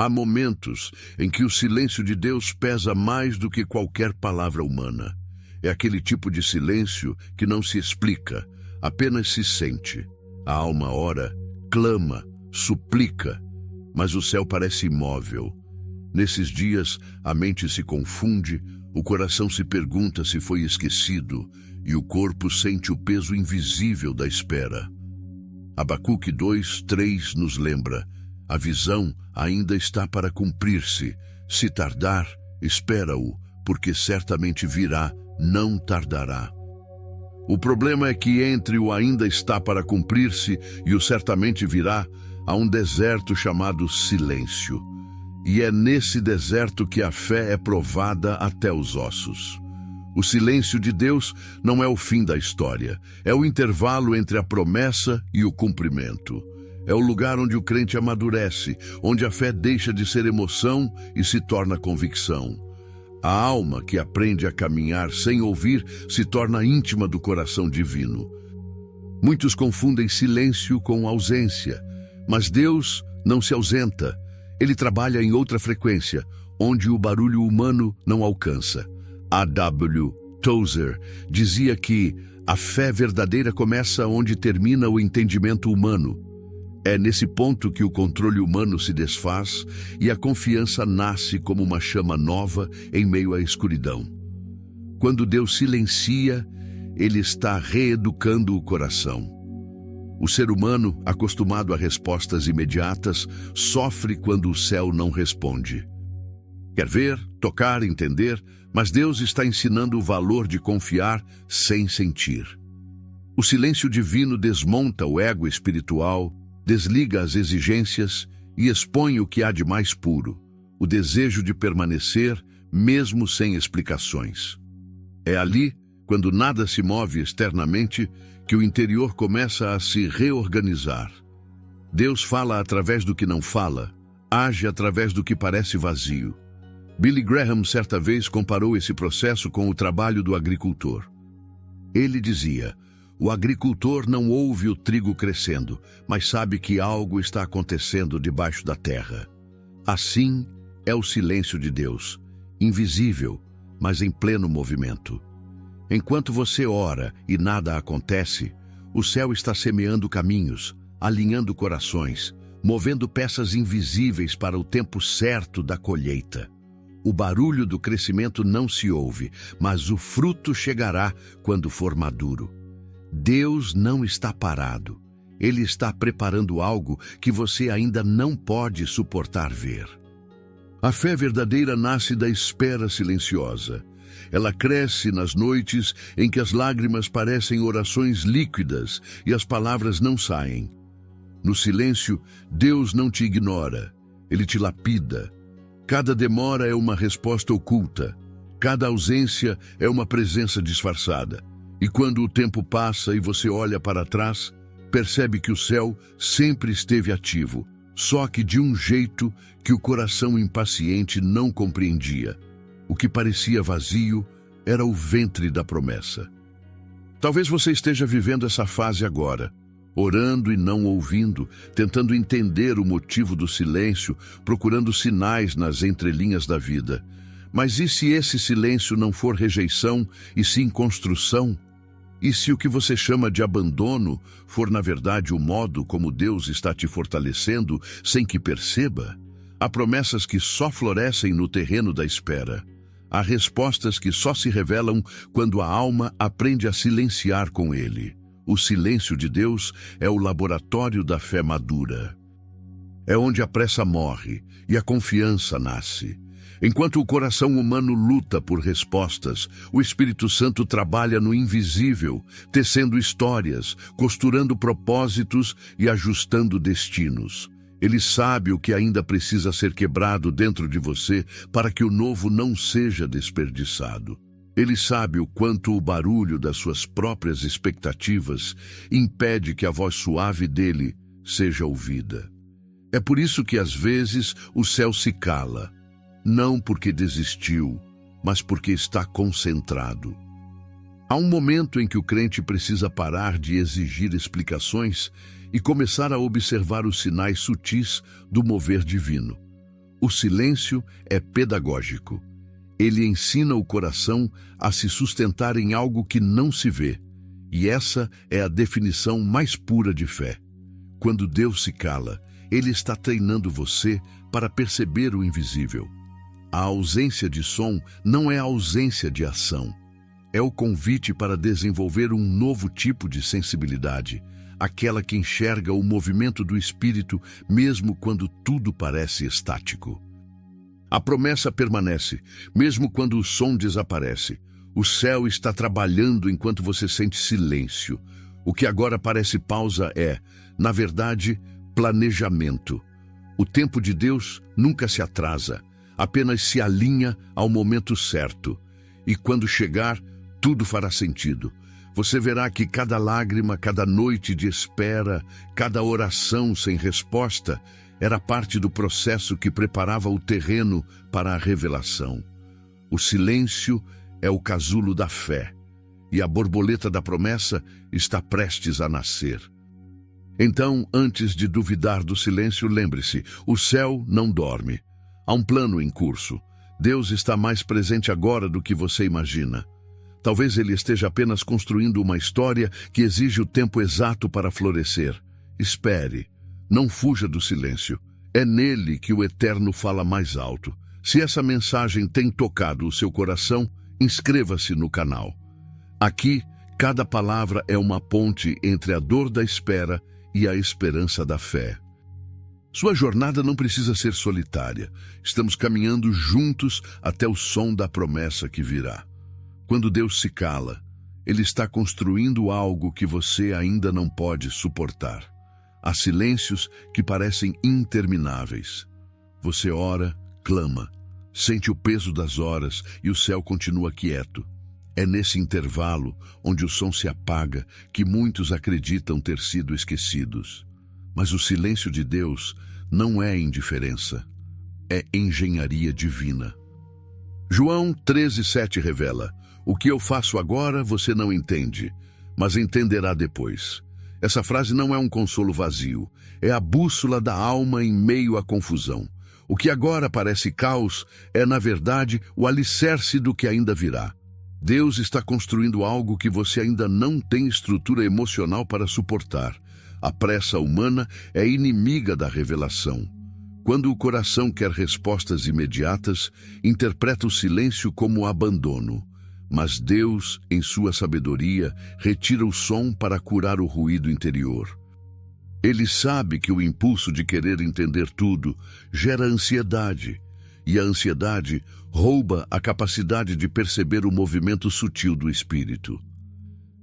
Há momentos em que o silêncio de Deus pesa mais do que qualquer palavra humana. É aquele tipo de silêncio que não se explica, apenas se sente. A alma ora, clama, suplica, mas o céu parece imóvel. Nesses dias, a mente se confunde, o coração se pergunta se foi esquecido e o corpo sente o peso invisível da espera. Abacuque 2:3 nos lembra: a visão ainda está para cumprir-se. Se tardar, espera-o, porque certamente virá, não tardará. O problema é que entre o ainda está para cumprir-se e o certamente virá, há um deserto chamado silêncio. E é nesse deserto que a fé é provada até os ossos. O silêncio de Deus não é o fim da história, é o intervalo entre a promessa e o cumprimento. É o lugar onde o crente amadurece, onde a fé deixa de ser emoção e se torna convicção. A alma que aprende a caminhar sem ouvir se torna íntima do coração divino. Muitos confundem silêncio com ausência, mas Deus não se ausenta. Ele trabalha em outra frequência, onde o barulho humano não alcança. A.W. Tozer dizia que a fé verdadeira começa onde termina o entendimento humano. É nesse ponto que o controle humano se desfaz e a confiança nasce como uma chama nova em meio à escuridão. Quando Deus silencia, Ele está reeducando o coração. O ser humano, acostumado a respostas imediatas, sofre quando o céu não responde. Quer ver, tocar, entender, mas Deus está ensinando o valor de confiar sem sentir. O silêncio divino desmonta o ego espiritual, desliga as exigências e expõe o que há de mais puro, o desejo de permanecer, mesmo sem explicações. É ali, quando nada se move externamente, que o interior começa a se reorganizar. Deus fala através do que não fala, age através do que parece vazio. Billy Graham certa vez comparou esse processo com o trabalho do agricultor. Ele dizia: o agricultor não ouve o trigo crescendo, mas sabe que algo está acontecendo debaixo da terra. Assim é o silêncio de Deus, invisível, mas em pleno movimento. Enquanto você ora e nada acontece, o céu está semeando caminhos, alinhando corações, movendo peças invisíveis para o tempo certo da colheita. O barulho do crescimento não se ouve, mas o fruto chegará quando for maduro. Deus não está parado. Ele está preparando algo que você ainda não pode suportar ver. A fé verdadeira nasce da espera silenciosa. Ela cresce nas noites em que as lágrimas parecem orações líquidas e as palavras não saem. No silêncio, Deus não te ignora. Ele te lapida. Cada demora é uma resposta oculta. Cada ausência é uma presença disfarçada. E quando o tempo passa e você olha para trás, percebe que o céu sempre esteve ativo, só que de um jeito que o coração impaciente não compreendia. O que parecia vazio era o ventre da promessa. Talvez você esteja vivendo essa fase agora, orando e não ouvindo, tentando entender o motivo do silêncio, procurando sinais nas entrelinhas da vida. Mas e se esse silêncio não for rejeição, e sim construção? E se o que você chama de abandono for, na verdade, o modo como Deus está te fortalecendo sem que perceba? Há promessas que só florescem no terreno da espera. Há respostas que só se revelam quando a alma aprende a silenciar com Ele. O silêncio de Deus é o laboratório da fé madura. É onde a pressa morre e a confiança nasce. Enquanto o coração humano luta por respostas, o Espírito Santo trabalha no invisível, tecendo histórias, costurando propósitos e ajustando destinos. Ele sabe o que ainda precisa ser quebrado dentro de você para que o novo não seja desperdiçado. Ele sabe o quanto o barulho das suas próprias expectativas impede que a voz suave dele seja ouvida. É por isso que às vezes o céu se cala. Não porque desistiu, mas porque está concentrado. Há um momento em que o crente precisa parar de exigir explicações e começar a observar os sinais sutis do mover divino. O silêncio é pedagógico. Ele ensina o coração a se sustentar em algo que não se vê. E essa é a definição mais pura de fé. Quando Deus se cala, Ele está treinando você para perceber o invisível. A ausência de som não é a ausência de ação. É o convite para desenvolver um novo tipo de sensibilidade, aquela que enxerga o movimento do espírito mesmo quando tudo parece estático. A promessa permanece, mesmo quando o som desaparece. O céu está trabalhando enquanto você sente silêncio. O que agora parece pausa é, na verdade, planejamento. O tempo de Deus nunca se atrasa, apenas se alinha ao momento certo. E quando chegar, tudo fará sentido. Você verá que cada lágrima, cada noite de espera, cada oração sem resposta era parte do processo que preparava o terreno para a revelação. O silêncio é o casulo da fé, e a borboleta da promessa está prestes a nascer. Então, antes de duvidar do silêncio, lembre-se, o céu não dorme. Há um plano em curso. Deus está mais presente agora do que você imagina. Talvez Ele esteja apenas construindo uma história que exige o tempo exato para florescer. Espere. Não fuja do silêncio. É nele que o Eterno fala mais alto. Se essa mensagem tem tocado o seu coração, inscreva-se no canal. Aqui, cada palavra é uma ponte entre a dor da espera e a esperança da fé. Sua jornada não precisa ser solitária. Estamos caminhando juntos até o som da promessa que virá. Quando Deus se cala, Ele está construindo algo que você ainda não pode suportar. Há silêncios que parecem intermináveis. Você ora, clama, sente o peso das horas e o céu continua quieto. É nesse intervalo, onde o som se apaga, que muitos acreditam ter sido esquecidos. Mas o silêncio de Deus não é indiferença, é engenharia divina. João 13:7 revela: o que eu faço agora você não entende, mas entenderá depois. Essa frase não é um consolo vazio, é a bússola da alma em meio à confusão. O que agora parece caos é, na verdade, o alicerce do que ainda virá. Deus está construindo algo que você ainda não tem estrutura emocional para suportar. A pressa humana é inimiga da revelação. Quando o coração quer respostas imediatas, interpreta o silêncio como abandono. Mas Deus, em sua sabedoria, retira o som para curar o ruído interior. Ele sabe que o impulso de querer entender tudo gera ansiedade, e a ansiedade rouba a capacidade de perceber o movimento sutil do espírito.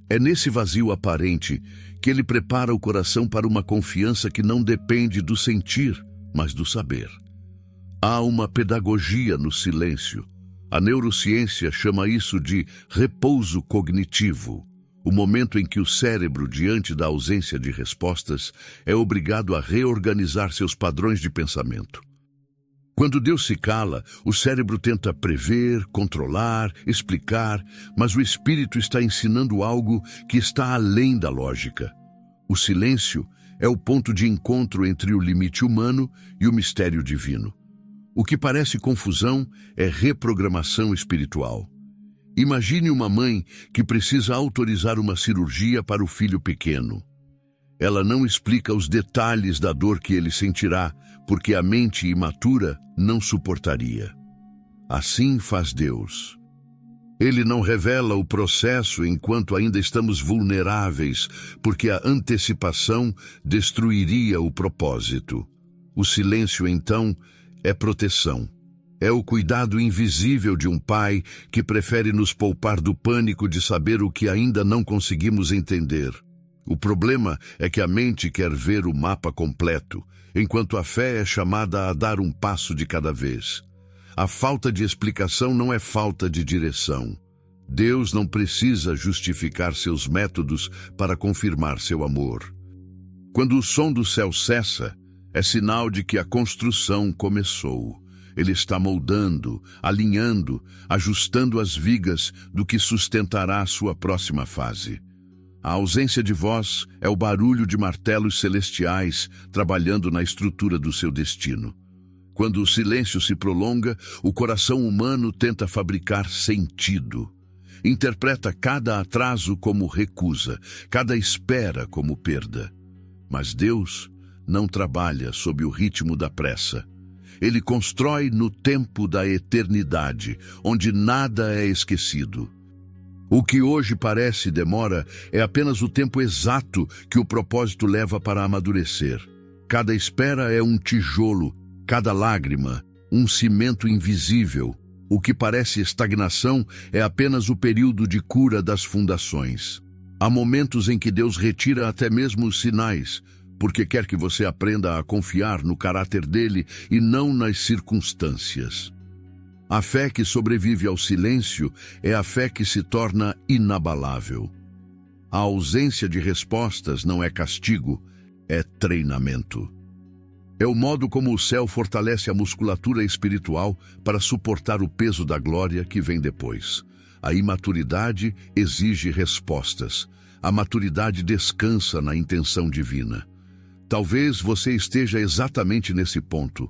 É nesse vazio aparente que ele prepara o coração para uma confiança que não depende do sentir, mas do saber. Há uma pedagogia no silêncio. A neurociência chama isso de repouso cognitivo, o momento em que o cérebro, diante da ausência de respostas, é obrigado a reorganizar seus padrões de pensamento. Quando Deus se cala, o cérebro tenta prever, controlar, explicar, mas o espírito está ensinando algo que está além da lógica. O silêncio é o ponto de encontro entre o limite humano e o mistério divino. O que parece confusão é reprogramação espiritual. Imagine uma mãe que precisa autorizar uma cirurgia para o filho pequeno. Ela não explica os detalhes da dor que ele sentirá, porque a mente imatura não suportaria. Assim faz Deus. Ele não revela o processo enquanto ainda estamos vulneráveis, porque a antecipação destruiria o propósito. O silêncio, então, é proteção. É o cuidado invisível de um pai que prefere nos poupar do pânico de saber o que ainda não conseguimos entender. O problema é que a mente quer ver o mapa completo, enquanto a fé é chamada a dar um passo de cada vez. A falta de explicação não é falta de direção. Deus não precisa justificar seus métodos para confirmar seu amor. Quando o som do céu cessa, é sinal de que a construção começou. Ele está moldando, alinhando, ajustando as vigas do que sustentará a sua próxima fase. A ausência de voz é o barulho de martelos celestiais trabalhando na estrutura do seu destino. Quando o silêncio se prolonga, o coração humano tenta fabricar sentido. Interpreta cada atraso como recusa, cada espera como perda. Mas Deus não trabalha sob o ritmo da pressa. Ele constrói no tempo da eternidade, onde nada é esquecido. O que hoje parece demora é apenas o tempo exato que o propósito leva para amadurecer. Cada espera é um tijolo, cada lágrima, um cimento invisível. O que parece estagnação é apenas o período de cura das fundações. Há momentos em que Deus retira até mesmo os sinais, porque quer que você aprenda a confiar no caráter dele e não nas circunstâncias. A fé que sobrevive ao silêncio é a fé que se torna inabalável. A ausência de respostas não é castigo, é treinamento. É o modo como o céu fortalece a musculatura espiritual para suportar o peso da glória que vem depois. A imaturidade exige respostas. A maturidade descansa na intenção divina. Talvez você esteja exatamente nesse ponto,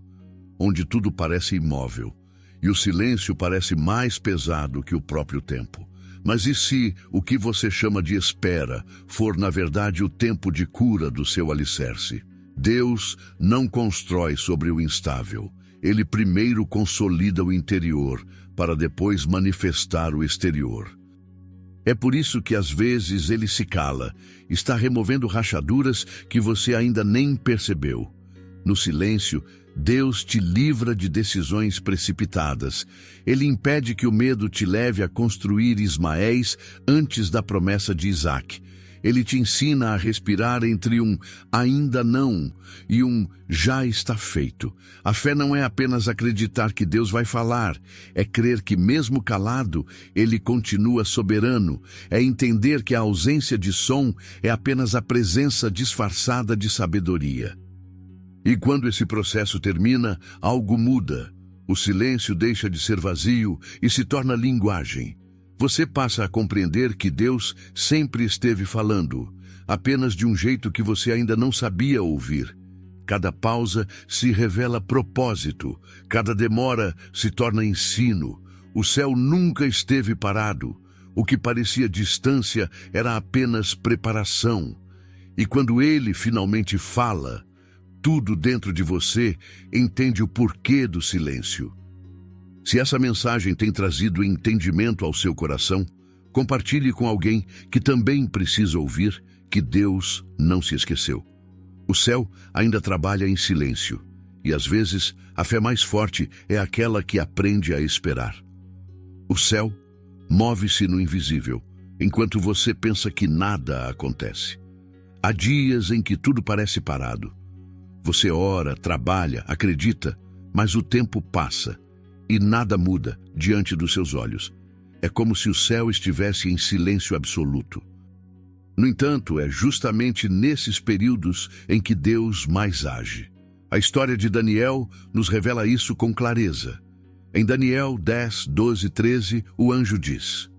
onde tudo parece imóvel, e o silêncio parece mais pesado que o próprio tempo. Mas e se o que você chama de espera for, na verdade, o tempo de cura do seu alicerce? Deus não constrói sobre o instável. Ele primeiro consolida o interior, para depois manifestar o exterior. É por isso que às vezes ele se cala, está removendo rachaduras que você ainda nem percebeu. No silêncio, Deus te livra de decisões precipitadas. Ele impede que o medo te leve a construir Ismaéis antes da promessa de Isaque. Ele te ensina a respirar entre um ainda não e um já está feito. A fé não é apenas acreditar que Deus vai falar, é crer que mesmo calado, Ele continua soberano, é entender que a ausência de som é apenas a presença disfarçada de sabedoria. E quando esse processo termina, algo muda. O silêncio deixa de ser vazio e se torna linguagem. Você passa a compreender que Deus sempre esteve falando, apenas de um jeito que você ainda não sabia ouvir. Cada pausa se revela propósito, cada demora se torna ensino. O céu nunca esteve parado. O que parecia distância era apenas preparação. E quando Ele finalmente fala, tudo dentro de você entende o porquê do silêncio. Se essa mensagem tem trazido entendimento ao seu coração, compartilhe com alguém que também precisa ouvir que Deus não se esqueceu. O céu ainda trabalha em silêncio, e às vezes a fé mais forte é aquela que aprende a esperar. O céu move-se no invisível, enquanto você pensa que nada acontece. Há dias em que tudo parece parado. Você ora, trabalha, acredita, mas o tempo passa. E nada muda diante dos seus olhos. É como se o céu estivesse em silêncio absoluto. No entanto, é justamente nesses períodos em que Deus mais age. A história de Daniel nos revela isso com clareza. Em Daniel 10, 12, 13, o anjo diz: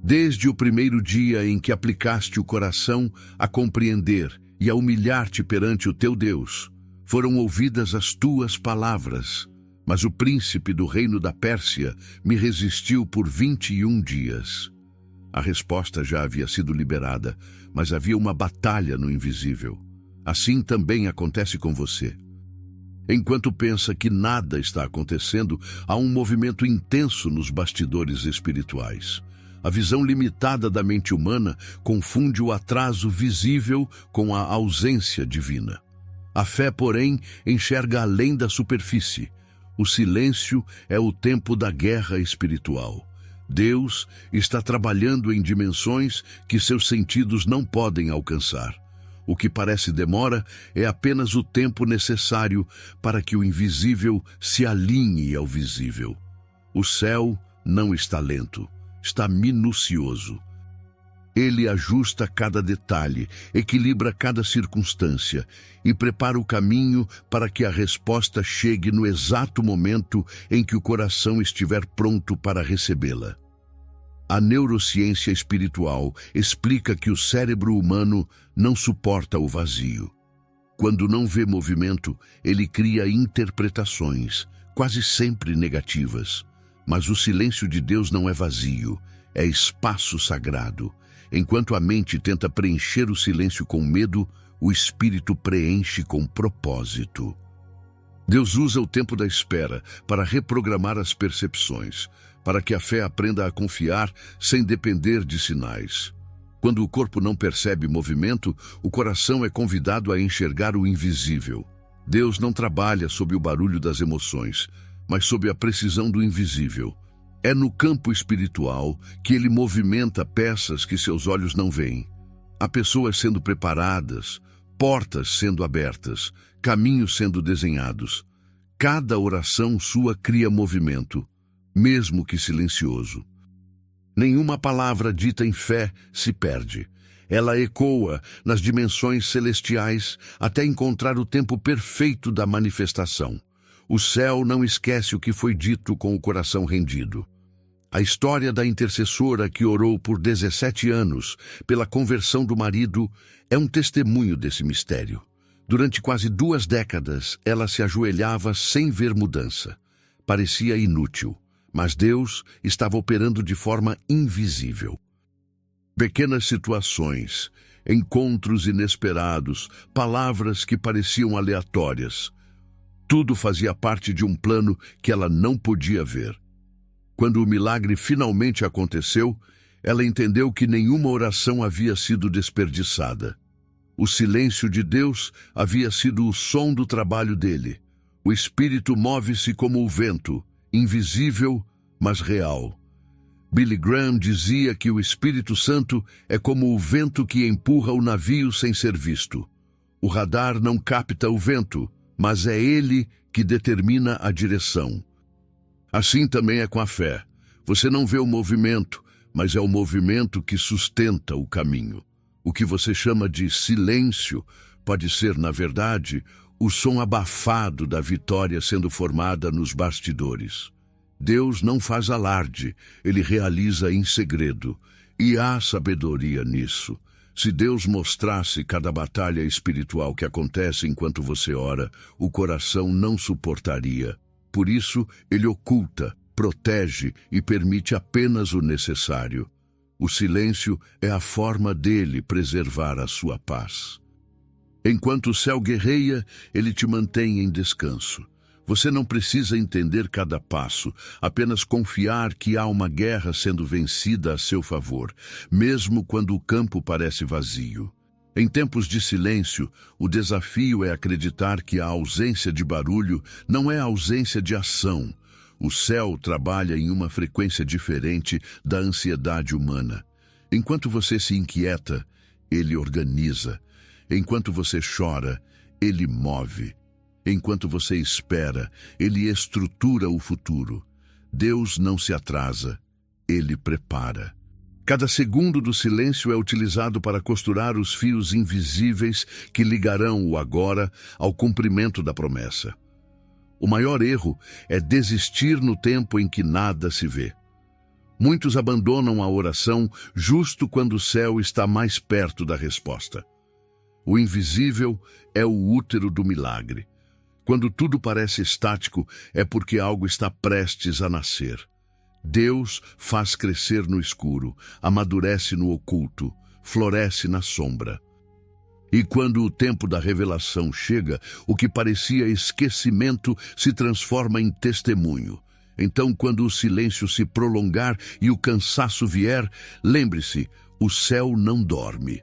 Desde o primeiro dia em que aplicaste o coração a compreender e a humilhar-te perante o teu Deus, foram ouvidas as tuas palavras. Mas o príncipe do reino da Pérsia me resistiu por 21 dias. A resposta já havia sido liberada, mas havia uma batalha no invisível. Assim também acontece com você. Enquanto pensa que nada está acontecendo, há um movimento intenso nos bastidores espirituais. A visão limitada da mente humana confunde o atraso visível com a ausência divina. A fé, porém, enxerga além da superfície. O silêncio é o tempo da guerra espiritual. Deus está trabalhando em dimensões que seus sentidos não podem alcançar. O que parece demora é apenas o tempo necessário para que o invisível se alinhe ao visível. O céu não está lento, está minucioso. Ele ajusta cada detalhe, equilibra cada circunstância e prepara o caminho para que a resposta chegue no exato momento em que o coração estiver pronto para recebê-la. A neurociência espiritual explica que o cérebro humano não suporta o vazio. Quando não vê movimento, ele cria interpretações, quase sempre negativas. Mas o silêncio de Deus não é vazio, é espaço sagrado. Enquanto a mente tenta preencher o silêncio com medo, o espírito preenche com propósito. Deus usa o tempo da espera para reprogramar as percepções, para que a fé aprenda a confiar sem depender de sinais. Quando o corpo não percebe movimento, o coração é convidado a enxergar o invisível. Deus não trabalha sob o barulho das emoções, mas sob a precisão do invisível. É no campo espiritual que ele movimenta peças que seus olhos não veem. Há pessoas sendo preparadas, portas sendo abertas, caminhos sendo desenhados. Cada oração sua cria movimento, mesmo que silencioso. Nenhuma palavra dita em fé se perde. Ela ecoa nas dimensões celestiais até encontrar o tempo perfeito da manifestação. O céu não esquece o que foi dito com o coração rendido. A história da intercessora que orou por 17 anos pela conversão do marido é um testemunho desse mistério. Durante quase 2 décadas, ela se ajoelhava sem ver mudança. Parecia inútil, mas Deus estava operando de forma invisível. Pequenas situações, encontros inesperados, palavras que pareciam aleatórias. Tudo fazia parte de um plano que ela não podia ver. Quando o milagre finalmente aconteceu, ela entendeu que nenhuma oração havia sido desperdiçada. O silêncio de Deus havia sido o som do trabalho dele. O Espírito move-se como o vento, invisível, mas real. Billy Graham dizia que o Espírito Santo é como o vento que empurra o navio sem ser visto. O radar não capta o vento, mas é ele que determina a direção. Assim também é com a fé. Você não vê o movimento, mas é o movimento que sustenta o caminho. O que você chama de silêncio pode ser, na verdade, o som abafado da vitória sendo formada nos bastidores. Deus não faz alarde, ele realiza em segredo. E há sabedoria nisso. Se Deus mostrasse cada batalha espiritual que acontece enquanto você ora, o coração não suportaria. Por isso, ele oculta, protege e permite apenas o necessário. O silêncio é a forma dele preservar a sua paz. Enquanto o céu guerreia, ele te mantém em descanso. Você não precisa entender cada passo, apenas confiar que há uma guerra sendo vencida a seu favor, mesmo quando o campo parece vazio. Em tempos de silêncio, o desafio é acreditar que a ausência de barulho não é a ausência de ação. O céu trabalha em uma frequência diferente da ansiedade humana. Enquanto você se inquieta, ele organiza. Enquanto você chora, ele move. Enquanto você espera, ele estrutura o futuro. Deus não se atrasa, ele prepara. Cada segundo do silêncio é utilizado para costurar os fios invisíveis que ligarão o agora ao cumprimento da promessa. O maior erro é desistir no tempo em que nada se vê. Muitos abandonam a oração justo quando o céu está mais perto da resposta. O invisível é o útero do milagre. Quando tudo parece estático, é porque algo está prestes a nascer. Deus faz crescer no escuro, amadurece no oculto, floresce na sombra. E quando o tempo da revelação chega, o que parecia esquecimento se transforma em testemunho. Então, quando o silêncio se prolongar e o cansaço vier, lembre-se, o céu não dorme.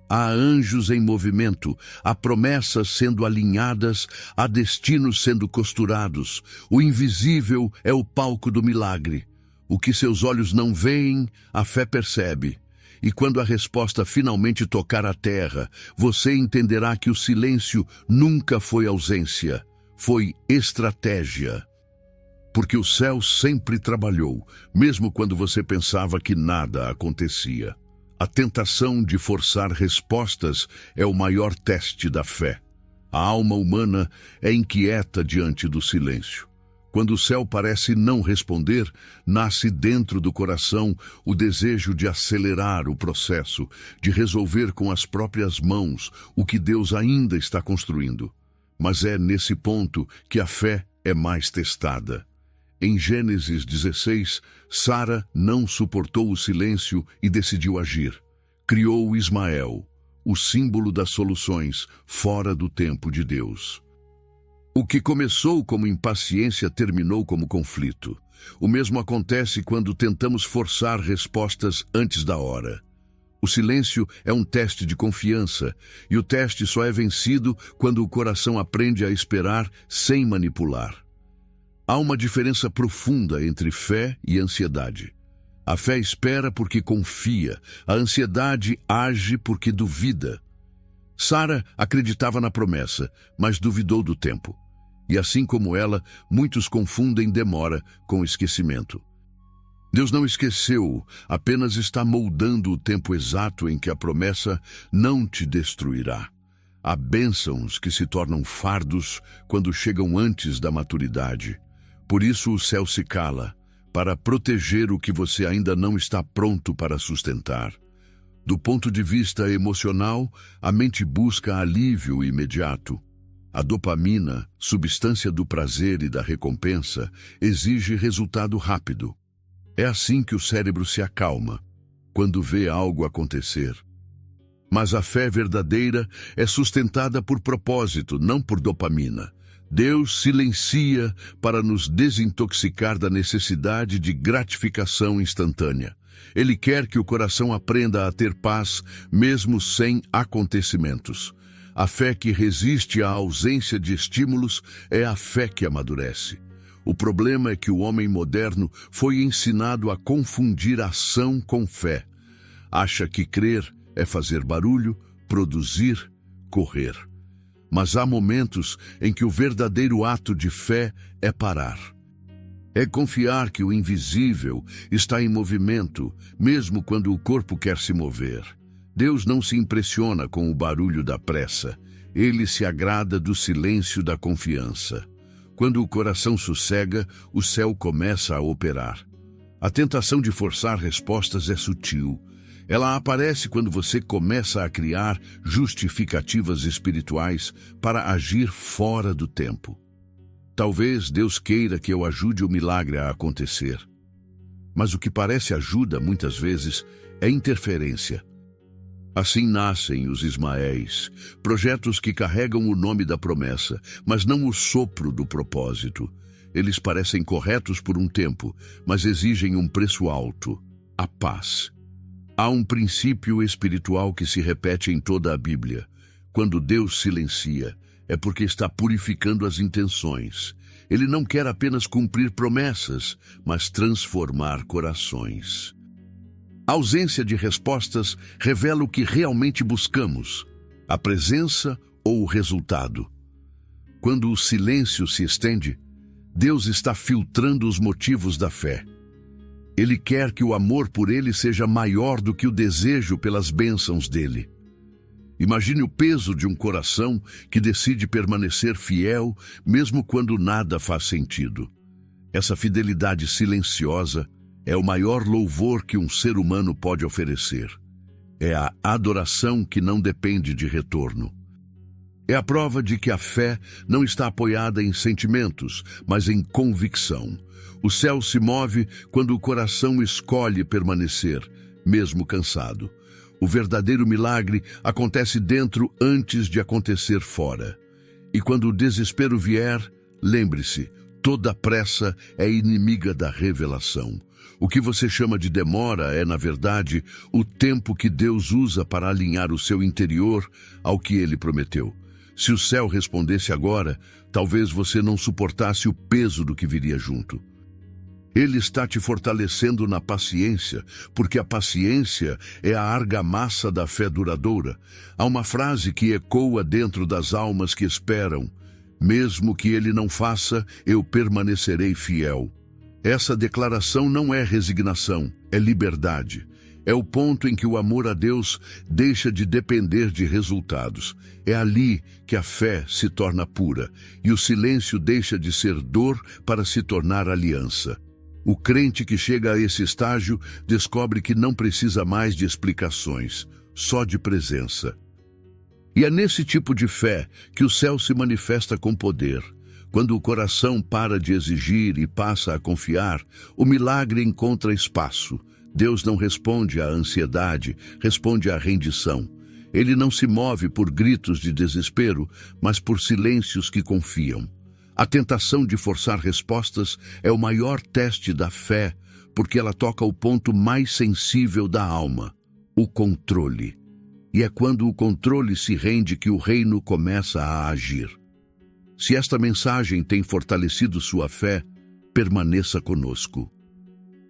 Há anjos em movimento, há promessas sendo alinhadas, há destinos sendo costurados. O invisível é o palco do milagre. O que seus olhos não veem, a fé percebe. E quando a resposta finalmente tocar a terra, você entenderá que o silêncio nunca foi ausência, foi estratégia. Porque o céu sempre trabalhou, mesmo quando você pensava que nada acontecia. A tentação de forçar respostas é o maior teste da fé. A alma humana é inquieta diante do silêncio. Quando o céu parece não responder, nasce dentro do coração o desejo de acelerar o processo, de resolver com as próprias mãos o que Deus ainda está construindo. Mas é nesse ponto que a fé é mais testada. Em Gênesis 16, Sara não suportou o silêncio e decidiu agir. Criou Ismael, o símbolo das soluções fora do tempo de Deus. O que começou como impaciência terminou como conflito. O mesmo acontece quando tentamos forçar respostas antes da hora. O silêncio é um teste de confiança, e o teste só é vencido quando o coração aprende a esperar sem manipular. Há uma diferença profunda entre fé e ansiedade. A fé espera porque confia, a ansiedade age porque duvida. Sara acreditava na promessa, mas duvidou do tempo. E assim como ela, muitos confundem demora com esquecimento. Deus não esqueceu, apenas está moldando o tempo exato em que a promessa não te destruirá. Há bênçãos que se tornam fardos quando chegam antes da maturidade. Por isso o céu se cala, para proteger o que você ainda não está pronto para sustentar. Do ponto de vista emocional, a mente busca alívio imediato. A dopamina, substância do prazer e da recompensa, exige resultado rápido. É assim que o cérebro se acalma, quando vê algo acontecer. Mas a fé verdadeira é sustentada por propósito, não por dopamina. Deus silencia para nos desintoxicar da necessidade de gratificação instantânea. Ele quer que o coração aprenda a ter paz, mesmo sem acontecimentos. A fé que resiste à ausência de estímulos é a fé que amadurece. O problema é que o homem moderno foi ensinado a confundir ação com fé. Acha que crer é fazer barulho, produzir, correr. Mas há momentos em que o verdadeiro ato de fé é parar. É confiar que o invisível está em movimento, mesmo quando o corpo quer se mover. Deus não se impressiona com o barulho da pressa. Ele se agrada do silêncio da confiança. Quando o coração sossega, o céu começa a operar. A tentação de forçar respostas é sutil. Ela aparece quando você começa a criar justificativas espirituais para agir fora do tempo. Talvez Deus queira que eu ajude o milagre a acontecer. Mas o que parece ajuda, muitas vezes, é interferência. Assim nascem os Ismaéis, projetos que carregam o nome da promessa, mas não o sopro do propósito. Eles parecem corretos por um tempo, mas exigem um preço alto: a paz. Há um princípio espiritual que se repete em toda a Bíblia. Quando Deus silencia, é porque está purificando as intenções. Ele não quer apenas cumprir promessas, mas transformar corações. A ausência de respostas revela o que realmente buscamos: a presença ou o resultado. Quando o silêncio se estende, Deus está filtrando os motivos da fé. Ele quer que o amor por ele seja maior do que o desejo pelas bênçãos dele. Imagine o peso de um coração que decide permanecer fiel, mesmo quando nada faz sentido. Essa fidelidade silenciosa é o maior louvor que um ser humano pode oferecer. É a adoração que não depende de retorno. É a prova de que a fé não está apoiada em sentimentos, mas em convicção. O céu se move quando o coração escolhe permanecer, mesmo cansado. O verdadeiro milagre acontece dentro antes de acontecer fora. E quando o desespero vier, lembre-se, toda pressa é inimiga da revelação. O que você chama de demora é, na verdade, o tempo que Deus usa para alinhar o seu interior ao que Ele prometeu. Se o céu respondesse agora, talvez você não suportasse o peso do que viria junto. Ele está te fortalecendo na paciência, porque a paciência é a argamassa da fé duradoura. Há uma frase que ecoa dentro das almas que esperam: mesmo que ele não faça, eu permanecerei fiel. Essa declaração não é resignação, é liberdade. É o ponto em que o amor a Deus deixa de depender de resultados. É ali que a fé se torna pura, e o silêncio deixa de ser dor para se tornar aliança. O crente que chega a esse estágio descobre que não precisa mais de explicações, só de presença. E é nesse tipo de fé que o céu se manifesta com poder. Quando o coração para de exigir e passa a confiar, o milagre encontra espaço. Deus não responde à ansiedade, responde à rendição. Ele não se move por gritos de desespero, mas por silêncios que confiam. A tentação de forçar respostas é o maior teste da fé, porque ela toca o ponto mais sensível da alma, o controle. E é quando o controle se rende que o reino começa a agir. Se esta mensagem tem fortalecido sua fé, permaneça conosco.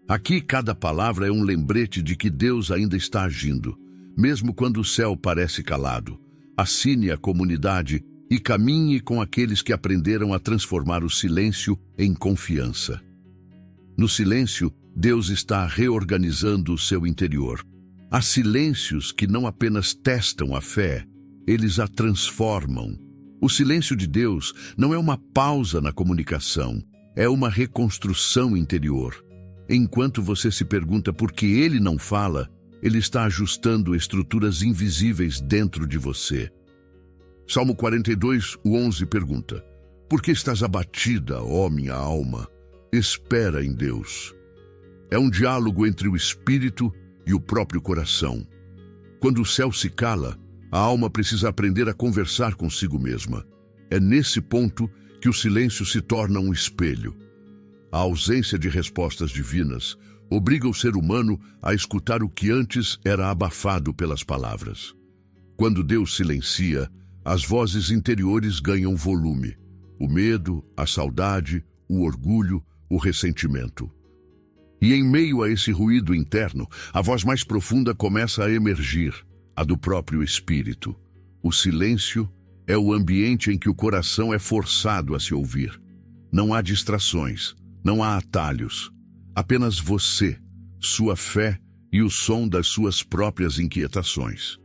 Aqui cada palavra é um lembrete de que Deus ainda está agindo, mesmo quando o céu parece calado. Assine a comunidade e caminhe com aqueles que aprenderam a transformar o silêncio em confiança. No silêncio, Deus está reorganizando o seu interior. Há silêncios que não apenas testam a fé, eles a transformam. O silêncio de Deus não é uma pausa na comunicação, é uma reconstrução interior. Enquanto você se pergunta por que ele não fala, ele está ajustando estruturas invisíveis dentro de você. Salmo 42, 11 pergunta: Por que estás abatida, ó minha alma? Espera em Deus. É um diálogo entre o espírito e o próprio coração. Quando o céu se cala, a alma precisa aprender a conversar consigo mesma. É nesse ponto que o silêncio se torna um espelho. A ausência de respostas divinas obriga o ser humano a escutar o que antes era abafado pelas palavras. Quando Deus silencia, as vozes interiores ganham volume. O medo, a saudade, o orgulho, o ressentimento. E em meio a esse ruído interno, a voz mais profunda começa a emergir, a do próprio espírito. O silêncio é o ambiente em que o coração é forçado a se ouvir. Não há distrações, não há atalhos. Apenas você, sua fé e o som das suas próprias inquietações.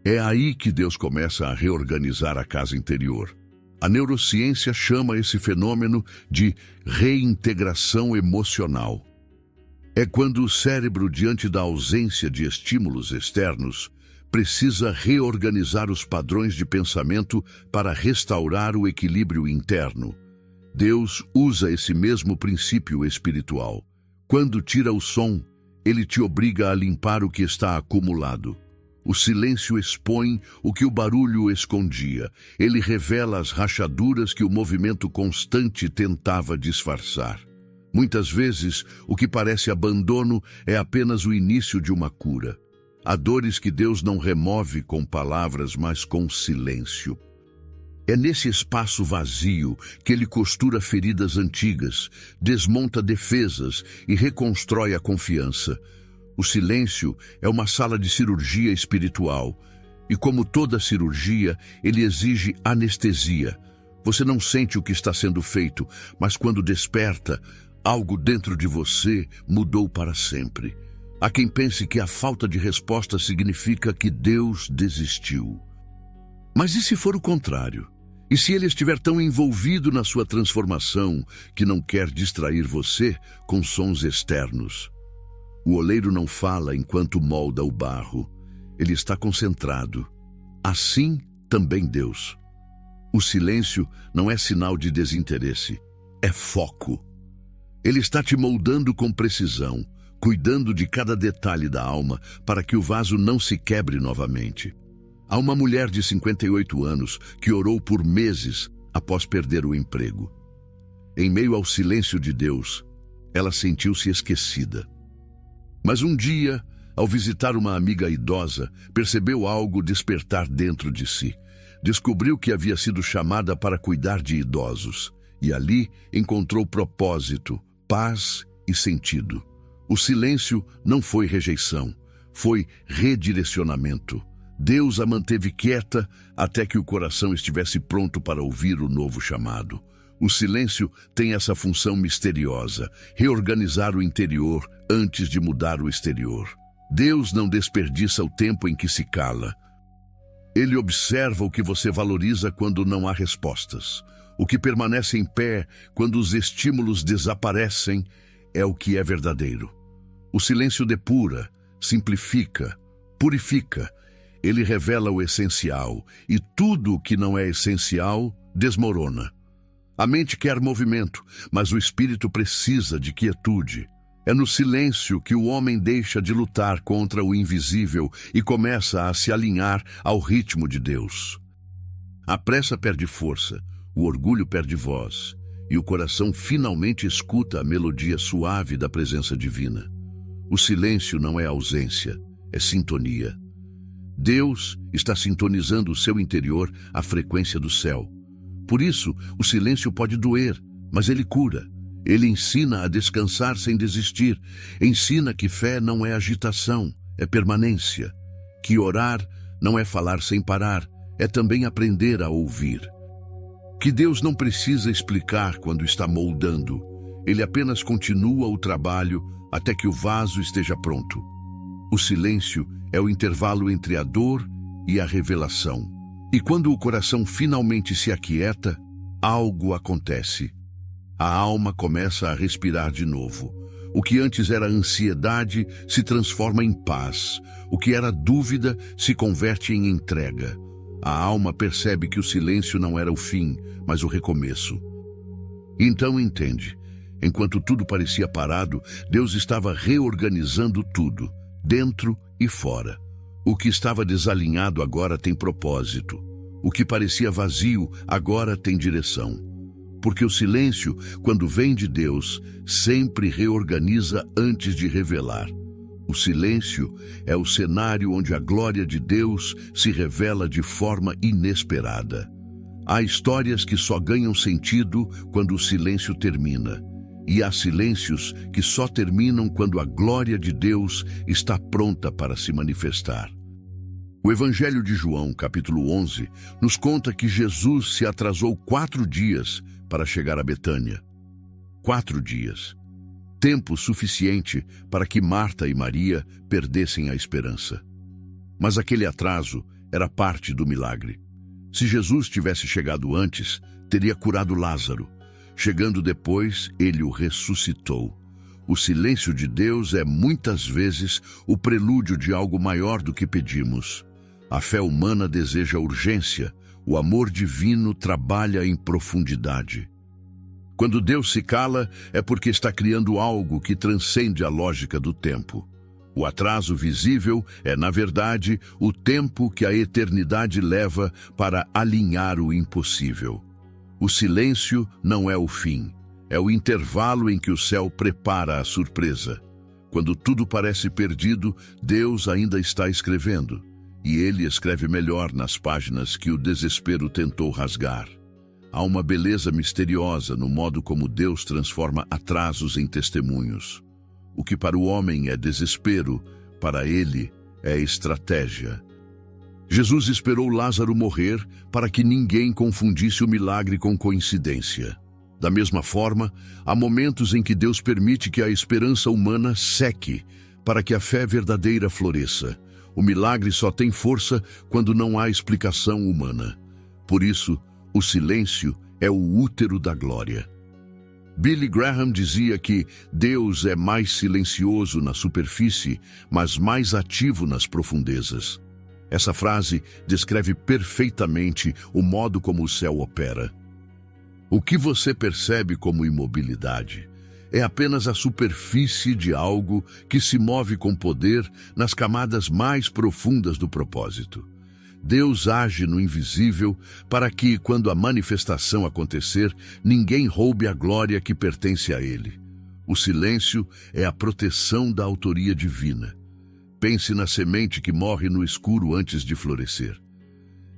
É aí que Deus começa a reorganizar a casa interior. A neurociência chama esse fenômeno de reintegração emocional. É quando o cérebro, diante da ausência de estímulos externos, precisa reorganizar os padrões de pensamento para restaurar o equilíbrio interno. Deus usa esse mesmo princípio espiritual. Quando tira o som, ele te obriga a limpar o que está acumulado. O silêncio expõe o que o barulho escondia. Ele revela as rachaduras que o movimento constante tentava disfarçar. Muitas vezes, o que parece abandono é apenas o início de uma cura. Há dores que Deus não remove com palavras, mas com silêncio. É nesse espaço vazio que ele costura feridas antigas, desmonta defesas e reconstrói a confiança. O silêncio é uma sala de cirurgia espiritual, e como toda cirurgia, ele exige anestesia. Você não sente o que está sendo feito, mas quando desperta, algo dentro de você mudou para sempre. Há quem pense que a falta de resposta significa que Deus desistiu. Mas e se for o contrário? E se ele estiver tão envolvido na sua transformação que não quer distrair você com sons externos? O oleiro não fala enquanto molda o barro. Ele está concentrado. Assim também Deus. O silêncio não é sinal de desinteresse, é foco. Ele está te moldando com precisão, cuidando de cada detalhe da alma para que o vaso não se quebre novamente. Há uma mulher de 58 anos que orou por meses após perder o emprego. Em meio ao silêncio de Deus, ela sentiu-se esquecida. Mas um dia, ao visitar uma amiga idosa, percebeu algo despertar dentro de si. Descobriu que havia sido chamada para cuidar de idosos, e ali encontrou propósito, paz e sentido. O silêncio não foi rejeição, foi redirecionamento. Deus a manteve quieta até que o coração estivesse pronto para ouvir o novo chamado. O silêncio tem essa função misteriosa, reorganizar o interior antes de mudar o exterior. Deus não desperdiça o tempo em que se cala. Ele observa o que você valoriza quando não há respostas. O que permanece em pé quando os estímulos desaparecem é o que é verdadeiro. O silêncio depura, simplifica, purifica. Ele revela o essencial, e tudo o que não é essencial desmorona. A mente quer movimento, mas o espírito precisa de quietude. É no silêncio que o homem deixa de lutar contra o invisível e começa a se alinhar ao ritmo de Deus. A pressa perde força, o orgulho perde voz, e o coração finalmente escuta a melodia suave da presença divina. O silêncio não é ausência, é sintonia. Deus está sintonizando o seu interior à frequência do céu. Por isso, o silêncio pode doer, mas ele cura. Ele ensina a descansar sem desistir. Ensina que fé não é agitação, é permanência. Que orar não é falar sem parar, é também aprender a ouvir. Que Deus não precisa explicar quando está moldando. Ele apenas continua o trabalho até que o vaso esteja pronto. O silêncio é o intervalo entre a dor e a revelação. E quando o coração finalmente se aquieta, algo acontece. A alma começa a respirar de novo. O que antes era ansiedade se transforma em paz. O que era dúvida se converte em entrega. A alma percebe que o silêncio não era o fim, mas o recomeço. Então entende. Enquanto tudo parecia parado, Deus estava reorganizando tudo, dentro e fora. O que estava desalinhado agora tem propósito. O que parecia vazio agora tem direção. Porque o silêncio, quando vem de Deus, sempre reorganiza antes de revelar. O silêncio é o cenário onde a glória de Deus se revela de forma inesperada. Há histórias que só ganham sentido quando o silêncio termina. E há silêncios que só terminam quando a glória de Deus está pronta para se manifestar. O Evangelho de João, capítulo 11, nos conta que Jesus se atrasou 4 dias para chegar a Betânia. 4 dias. Tempo suficiente para que Marta e Maria perdessem a esperança. Mas aquele atraso era parte do milagre. Se Jesus tivesse chegado antes, teria curado Lázaro. Chegando depois, ele o ressuscitou. O silêncio de Deus é muitas vezes o prelúdio de algo maior do que pedimos. A fé humana deseja urgência, o amor divino trabalha em profundidade. Quando Deus se cala, é porque está criando algo que transcende a lógica do tempo. O atraso visível é, na verdade, o tempo que a eternidade leva para alinhar o impossível. O silêncio não é o fim, é o intervalo em que o céu prepara a surpresa. Quando tudo parece perdido, Deus ainda está escrevendo, e Ele escreve melhor nas páginas que o desespero tentou rasgar. Há uma beleza misteriosa no modo como Deus transforma atrasos em testemunhos. O que para o homem é desespero, para ele é estratégia. Jesus esperou Lázaro morrer para que ninguém confundisse o milagre com coincidência. Da mesma forma, há momentos em que Deus permite que a esperança humana seque para que a fé verdadeira floresça. O milagre só tem força quando não há explicação humana. Por isso, o silêncio é o útero da glória. Billy Graham dizia que Deus é mais silencioso na superfície, mas mais ativo nas profundezas. Essa frase descreve perfeitamente o modo como o céu opera. O que você percebe como imobilidade é apenas a superfície de algo que se move com poder nas camadas mais profundas do propósito. Deus age no invisível para que, quando a manifestação acontecer, ninguém roube a glória que pertence a Ele. O silêncio é a proteção da autoria divina. Pense na semente que morre no escuro antes de florescer.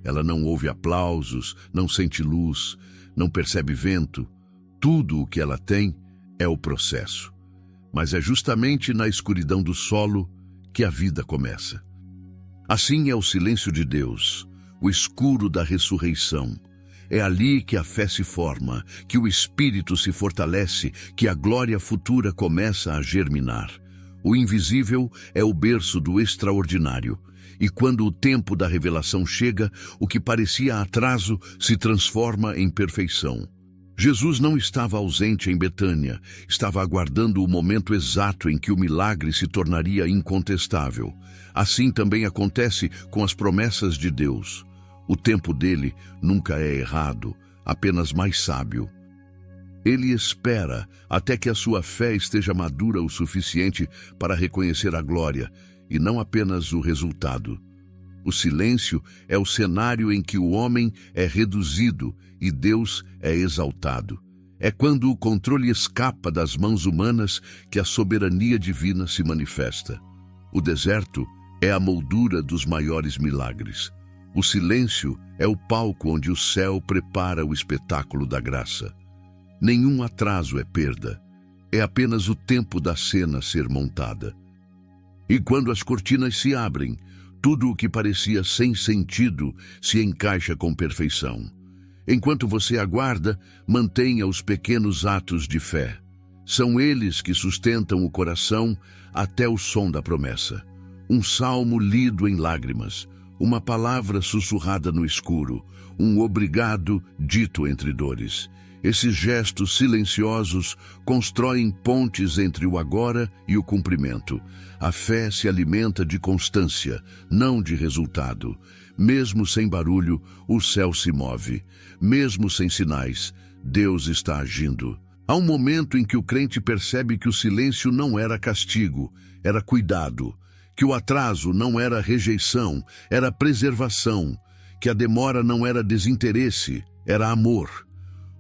Ela não ouve aplausos, não sente luz, não percebe vento. Tudo o que ela tem é o processo. Mas é justamente na escuridão do solo que a vida começa. Assim é o silêncio de Deus, o escuro da ressurreição. É ali que a fé se forma, que o espírito se fortalece, que a glória futura começa a germinar. O invisível é o berço do extraordinário. E quando o tempo da revelação chega, o que parecia atraso se transforma em perfeição. Jesus não estava ausente em Betânia, estava aguardando o momento exato em que o milagre se tornaria incontestável. Assim também acontece com as promessas de Deus. O tempo dele nunca é errado, apenas mais sábio. Ele espera até que a sua fé esteja madura o suficiente para reconhecer a glória e não apenas o resultado. O silêncio é o cenário em que o homem é reduzido e Deus é exaltado. É quando o controle escapa das mãos humanas que a soberania divina se manifesta. O deserto é a moldura dos maiores milagres. O silêncio é o palco onde o céu prepara o espetáculo da graça. Nenhum atraso é perda. É apenas o tempo da cena ser montada. E quando as cortinas se abrem, tudo o que parecia sem sentido se encaixa com perfeição. Enquanto você aguarda, mantenha os pequenos atos de fé. São eles que sustentam o coração até o som da promessa. Um salmo lido em lágrimas, uma palavra sussurrada no escuro, um obrigado dito entre dores. Esses gestos silenciosos constroem pontes entre o agora e o cumprimento. A fé se alimenta de constância, não de resultado. Mesmo sem barulho, o céu se move. Mesmo sem sinais, Deus está agindo. Há um momento em que o crente percebe que o silêncio não era castigo, era cuidado. Que o atraso não era rejeição, era preservação. Que a demora não era desinteresse, era amor.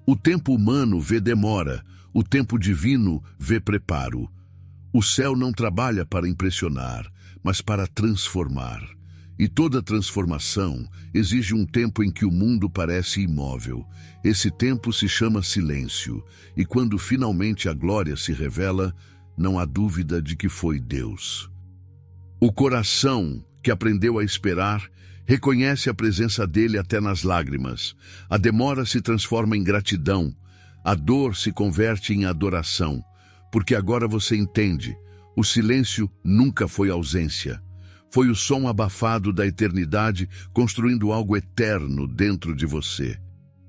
O tempo humano vê demora, o tempo divino vê preparo. O céu não trabalha para impressionar, mas para transformar. E toda transformação exige um tempo em que o mundo parece imóvel. Esse tempo se chama silêncio, e quando finalmente a glória se revela, não há dúvida de que foi Deus. O coração, que aprendeu a esperar, reconhece a presença dele até nas lágrimas. A demora se transforma em gratidão. A dor se converte em adoração. Porque agora você entende, o silêncio nunca foi ausência. Foi o som abafado da eternidade construindo algo eterno dentro de você.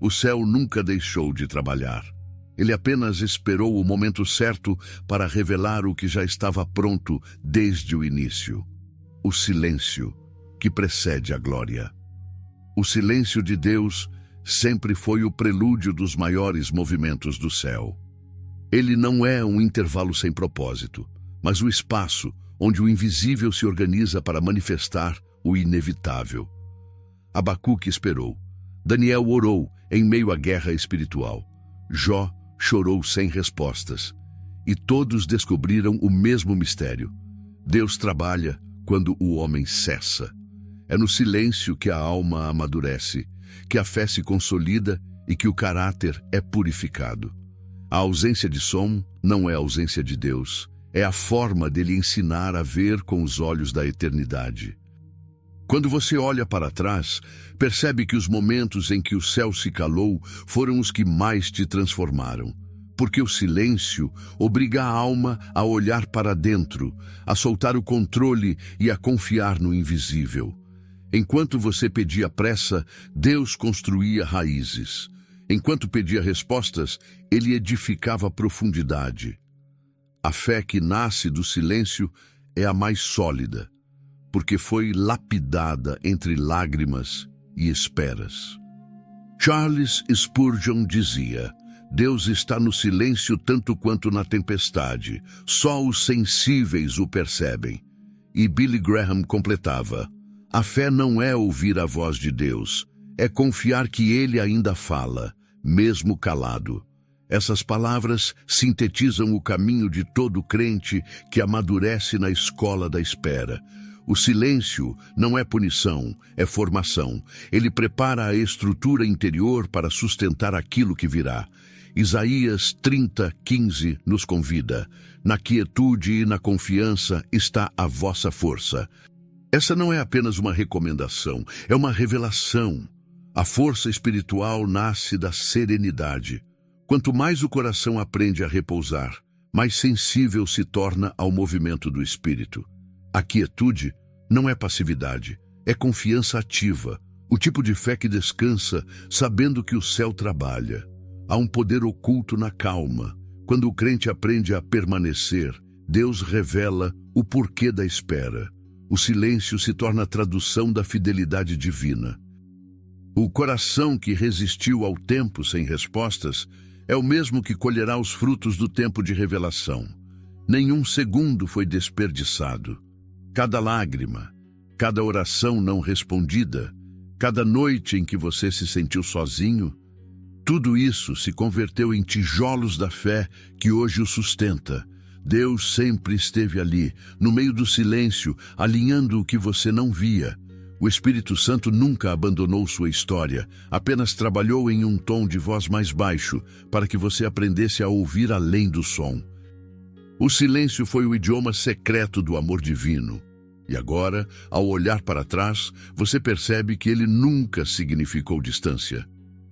O céu nunca deixou de trabalhar. Ele apenas esperou o momento certo para revelar o que já estava pronto desde o início. O silêncio que precede a glória. O silêncio de Deus sempre foi o prelúdio dos maiores movimentos do céu. Ele não é um intervalo sem propósito, mas o espaço onde o invisível se organiza para manifestar o inevitável. Abacuque esperou. Daniel orou em meio à guerra espiritual. Jó chorou sem respostas. E todos descobriram o mesmo mistério. Deus trabalha quando o homem cessa. É no silêncio que a alma amadurece, que a fé se consolida e que o caráter é purificado. A ausência de som não é a ausência de Deus, é a forma dele ensinar a ver com os olhos da eternidade. Quando você olha para trás, percebe que os momentos em que o céu se calou foram os que mais te transformaram. Porque o silêncio obriga a alma a olhar para dentro, a soltar o controle e a confiar no invisível. Enquanto você pedia pressa, Deus construía raízes. Enquanto pedia respostas, Ele edificava profundidade. A fé que nasce do silêncio é a mais sólida, porque foi lapidada entre lágrimas e esperas. Charles Spurgeon dizia: Deus está no silêncio tanto quanto na tempestade, só os sensíveis o percebem. E Billy Graham completava: a fé não é ouvir a voz de Deus, é confiar que Ele ainda fala, mesmo calado. Essas palavras sintetizam o caminho de todo crente que amadurece na escola da espera. O silêncio não é punição, é formação. Ele prepara a estrutura interior para sustentar aquilo que virá. Isaías 30:15 nos convida: na quietude e na confiança está a vossa força. Essa não é apenas uma recomendação, é uma revelação. A força espiritual nasce da serenidade. Quanto mais o coração aprende a repousar, mais sensível se torna ao movimento do espírito. A quietude não é passividade, é confiança ativa, o tipo de fé que descansa sabendo que o céu trabalha. Há um poder oculto na calma. Quando o crente aprende a permanecer, Deus revela o porquê da espera. O silêncio se torna a tradução da fidelidade divina. O coração que resistiu ao tempo sem respostas é o mesmo que colherá os frutos do tempo de revelação. Nenhum segundo foi desperdiçado. Cada lágrima, cada oração não respondida, cada noite em que você se sentiu sozinho, tudo isso se converteu em tijolos da fé que hoje o sustenta. Deus sempre esteve ali, no meio do silêncio, alinhando o que você não via. O Espírito Santo nunca abandonou sua história, apenas trabalhou em um tom de voz mais baixo, para que você aprendesse a ouvir além do som. O silêncio foi o idioma secreto do amor divino. E agora, ao olhar para trás, você percebe que ele nunca significou distância.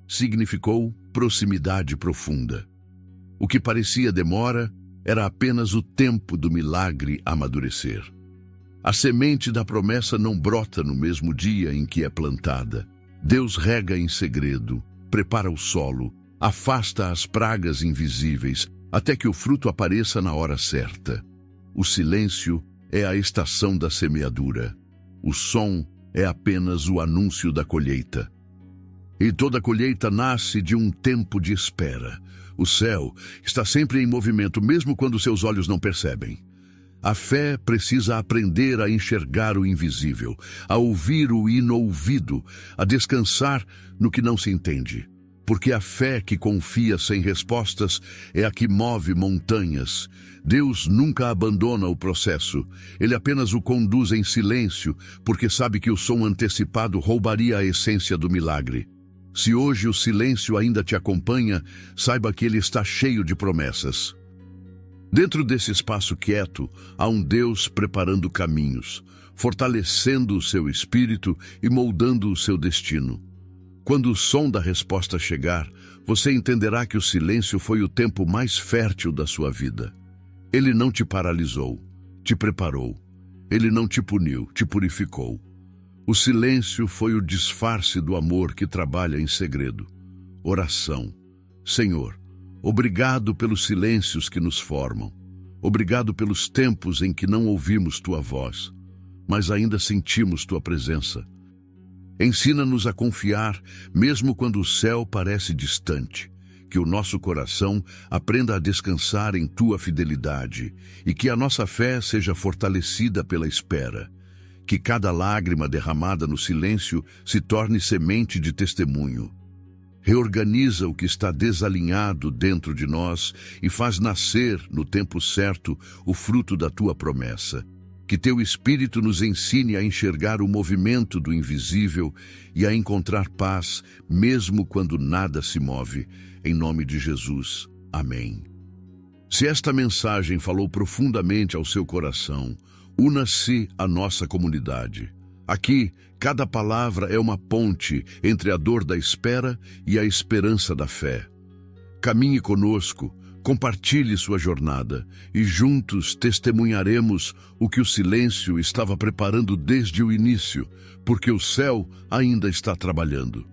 Significou proximidade profunda. O que parecia demora era apenas o tempo do milagre amadurecer. A semente da promessa não brota no mesmo dia em que é plantada. Deus rega em segredo, prepara o solo, afasta as pragas invisíveis, até que o fruto apareça na hora certa. O silêncio é a estação da semeadura. O som é apenas o anúncio da colheita. E toda colheita nasce de um tempo de espera. O céu está sempre em movimento, mesmo quando seus olhos não percebem. A fé precisa aprender a enxergar o invisível, a ouvir o inouvido, a descansar no que não se entende. Porque a fé que confia sem respostas é a que move montanhas. Deus nunca abandona o processo. Ele apenas o conduz em silêncio, porque sabe que o som antecipado roubaria a essência do milagre. Se hoje o silêncio ainda te acompanha, saiba que ele está cheio de promessas. Dentro desse espaço quieto, há um Deus preparando caminhos, fortalecendo o seu espírito e moldando o seu destino. Quando o som da resposta chegar, você entenderá que o silêncio foi o tempo mais fértil da sua vida. Ele não te paralisou, te preparou. Ele não te puniu, te purificou. O silêncio foi o disfarce do amor que trabalha em segredo. Oração. Senhor, obrigado pelos silêncios que nos formam. Obrigado pelos tempos em que não ouvimos Tua voz, mas ainda sentimos Tua presença. Ensina-nos a confiar, mesmo quando o céu parece distante. Que o nosso coração aprenda a descansar em Tua fidelidade e que a nossa fé seja fortalecida pela espera. Que cada lágrima derramada no silêncio se torne semente de testemunho. Reorganiza o que está desalinhado dentro de nós e faz nascer, no tempo certo, o fruto da Tua promessa. Que Teu Espírito nos ensine a enxergar o movimento do invisível e a encontrar paz, mesmo quando nada se move. Em nome de Jesus. Amém. Se esta mensagem falou profundamente ao seu coração, una-se à nossa comunidade. Aqui, cada palavra é uma ponte entre a dor da espera e a esperança da fé. Caminhe conosco, compartilhe sua jornada e juntos testemunharemos o que o silêncio estava preparando desde o início, porque o céu ainda está trabalhando.